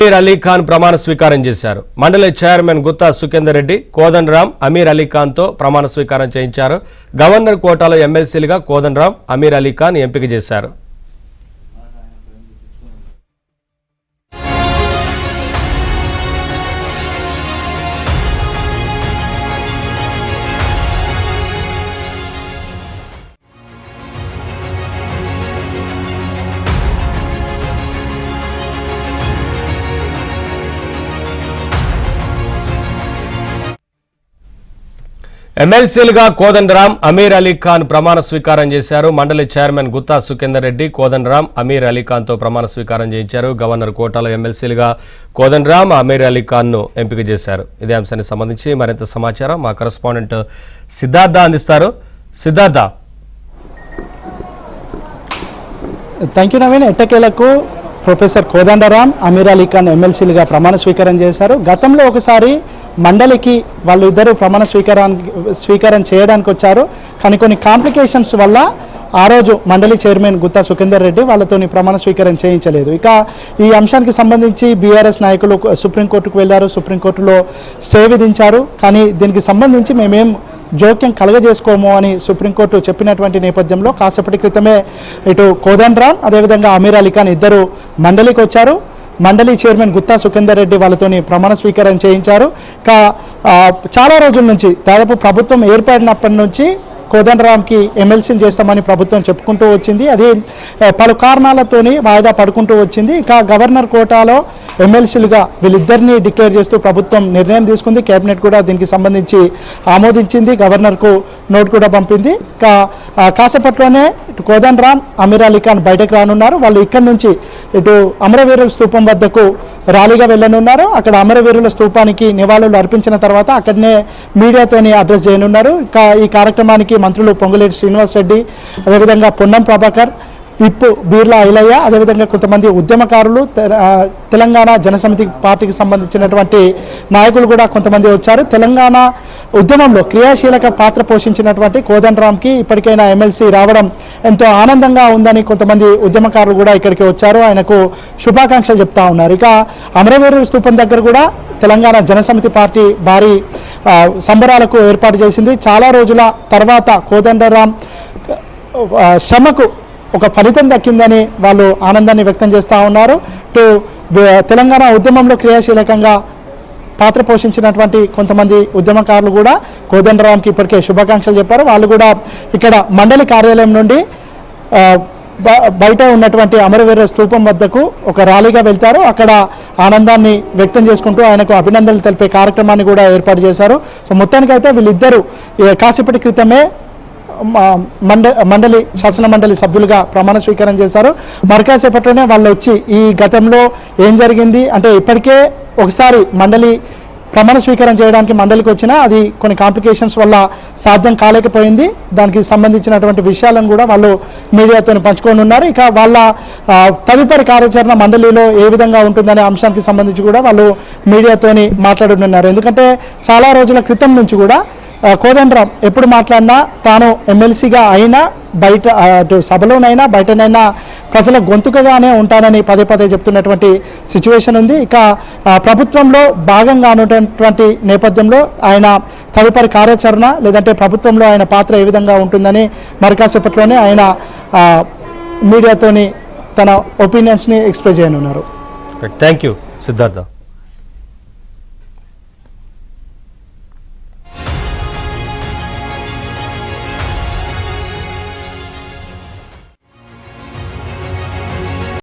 అమీర్ అలీ ఖాన్ ప్రమాణ స్వీకారం చేశారు. మండలి చైర్మన్ గుత్తా సుఖేందర్ రెడ్డి, కోదండరాం, అమీర్ అలీ ఖాన్ తో ప్రమాణ స్వీకారం చేయించారు. గవర్నర్ కోటాలో ఎమ్మెల్సీలుగా కోదండరాం, అమీర్ అలీ ఖాన్ ఎంపిక చేశారు. ఎమ్మెల్సీలుగా కోదండరాం, అమీర్ అలీ ఖాన్ ప్రమాణ స్వీకారం చేశారు. మండలి చైర్మన్ గుత్తా సుఖేందర్ రెడ్డి, కోదండరాం, అమీర్ అలీ ఖాన్ తో ప్రమాణ స్వీకారం చేయించారు. గవర్నర్ కోటాలో ఎమ్మెల్సీలుగా కోదండరాం, అమీర్ అలీ ఖాన్ ను ఎంపిక చేశారు. ఇదే అంశానికి సంబంధించి మరింత సమాచారం మా కరెస్పాండెంట్ సిద్ధార్థ అందిస్తారు. సిద్ధార్థ. Thank you Naveen. ఎట్టకేలకు ప్రొఫెసర్ కోదండరాం, అమీర్ అలీ ఖాన్ ఎమ్మెల్సీలుగా ప్రమాణ స్వీకారం చేశారు. గతంలో ఒకసారి మండలికి వాళ్ళు ఇద్దరు ప్రమాణ స్వీకారం చేయడానికి వచ్చారు. కానీ కొన్ని కాంప్లికేషన్స్ వల్ల ఆ రోజు మండలి చైర్మన్ గుత్తా సుఖేందర్ రెడ్డి వాళ్ళతోని ప్రమాణ స్వీకారం చేయించలేదు. ఇక ఈ అంశానికి సంబంధించి బీఆర్ఎస్ నాయకులు సుప్రీంకోర్టుకు వెళ్లారు. సుప్రీంకోర్టులో స్టే విధించారు. కానీ దీనికి సంబంధించి మేమేం జోక్యం కలగజేసుకోము అని సుప్రీంకోర్టు చెప్పినటువంటి నేపథ్యంలో కాసేపటి క్రితమే ఇటు కోదండరాం అదేవిధంగా అమీర్ అలీ ఖాన్ ఇద్దరు మండలికి వచ్చారు. మండలి చైర్మన్ గుత్తా సుఖేందర్ రెడ్డి వాళ్ళతోని ప్రమాణ స్వీకారం చేయించారు. చాలా రోజుల నుంచి దాదాపు ప్రభుత్వం ఏర్పడినప్పటి నుంచి కోదండరాంకి ఎమ్మెల్సీని చేస్తామని ప్రభుత్వం చెప్పుకుంటూ వచ్చింది. అది పలు కారణాలతోని వాయిదా పడుకుంటూ వచ్చింది. ఇక గవర్నర్ కోటాలో ఎమ్మెల్సీలుగా వీళ్ళిద్దరినీ డిక్లేర్ చేస్తూ ప్రభుత్వం నిర్ణయం తీసుకుంది. కేబినెట్ కూడా దీనికి సంబంధించి ఆమోదించింది. గవర్నర్కు నోట్ కూడా పంపింది. కాసేపట్లోనే ఇటు కోదండరాం, అమీర్ అలీ ఖాన్ బయటకు రానున్నారు. వాళ్ళు ఇక్కడి నుంచి ఇటు అమరవీరుల స్తూపం వద్దకు ర్యాలీగా వెళ్ళనున్నారు. అక్కడ అమరవీరుల స్తూపానికి నివాళులు అర్పించిన తర్వాత అక్కడనే మీడియాతోని అడ్రస్ చేయనున్నారు. ఈ కార్యక్రమానికి మంత్రులు పొంగులేటి శ్రీనివాస్ రెడ్డి, అదేవిధంగా పొన్నం ప్రభాకర్, విప్ బీర్లా ఐలయ్య, అదేవిధంగా కొంతమంది ఉద్యమకారులు, తెలంగాణ జనసమితి పార్టీకి సంబంధించినటువంటి నాయకులు కూడా కొంతమంది వచ్చారు. తెలంగాణ ఉద్యమంలో క్రియాశీలక పాత్ర పోషించినటువంటి కోదండరాంకి ఇప్పటికైనా ఎమ్మెల్సీ రావడం ఎంతో ఆనందంగా ఉందని కొంతమంది ఉద్యమకారులు కూడా ఇక్కడికి వచ్చారు. ఆయనకు శుభాకాంక్షలు చెప్తా ఉన్నారు. ఇక అమరవీరుల స్తూపం దగ్గర కూడా తెలంగాణ జనసమితి పార్టీ భారీ సంబరాలకు ఏర్పాటు చేసింది. చాలా రోజుల తర్వాత కోదండరాం శ్రమకు ఒక ఫలితం దక్కిందని వాళ్ళు ఆనందాన్ని వ్యక్తం చేస్తూ ఉన్నారు. తెలంగాణ ఉద్యమంలో క్రియాశీలకంగా పాత్ర పోషించినటువంటి కొంతమంది ఉద్యమకారులు కూడా కోదండరాంకి ఇప్పటికే శుభాకాంక్షలు చెప్పారు. వాళ్ళు కూడా ఇక్కడ మండలి కార్యాలయం నుండి బయట ఉన్నటువంటి అమరవీర స్తూపం వద్దకు ఒక ర్యాలీగా వెళ్తారు. అక్కడ ఆనందాన్ని వ్యక్తం చేసుకుంటూ ఆయనకు అభినందనలు తెలిపే కార్యక్రమాన్ని కూడా ఏర్పాటు చేశారు. సో మొత్తానికైతే వీళ్ళిద్దరూ కాసేపటి క్రితమే మండలి శాసన మండలి సభ్యులుగా ప్రమాణ స్వీకారం చేశారు. మరికాసేపట్లోనే వాళ్ళు వచ్చి ఈ గతంలో ఏం జరిగింది అంటే ఇప్పటికే ఒకసారి మండలి ప్రమాణ స్వీకారం చేయడానికి మండలికి వచ్చినా అది కొన్ని కాంప్లికేషన్స్ వల్ల సాధ్యం కాలేకపోయింది. దానికి సంబంధించినటువంటి విషయాలను కూడా వాళ్ళు మీడియాతో పంచుకొని ఉన్నారు. ఇక వాళ్ళ తదుపరి కార్యాచరణ మండలిలో ఏ విధంగా ఉంటుందనే అంశానికి సంబంధించి కూడా వాళ్ళు మీడియాతోని మాట్లాడుతున్నారు. ఎందుకంటే చాలా రోజుల క్రితం నుంచి కూడా కోదండరాం ఎప్పుడు మాట్లాడినా తాను ఎమ్మెల్సీగా అయినా బయట సభలోనైనా బయటనైనా ప్రజల గొంతుకగానే ఉంటానని పదే పదే చెప్తున్నటువంటి సిచ్యువేషన్ ఉంది. ఇక ప్రభుత్వంలో భాగంగా ఉన్నటువంటి నేపథ్యంలో ఆయన తదుపరి కార్యాచరణ లేదంటే ప్రభుత్వంలో ఆయన పాత్ర ఏ విధంగా ఉంటుందని మరికాసేపట్లోనే ఆయన మీడియాతోని తన ఒపీనియన్స్ని ఎక్స్ప్రెస్ చేయనున్నారు. Thank you Siddhartha.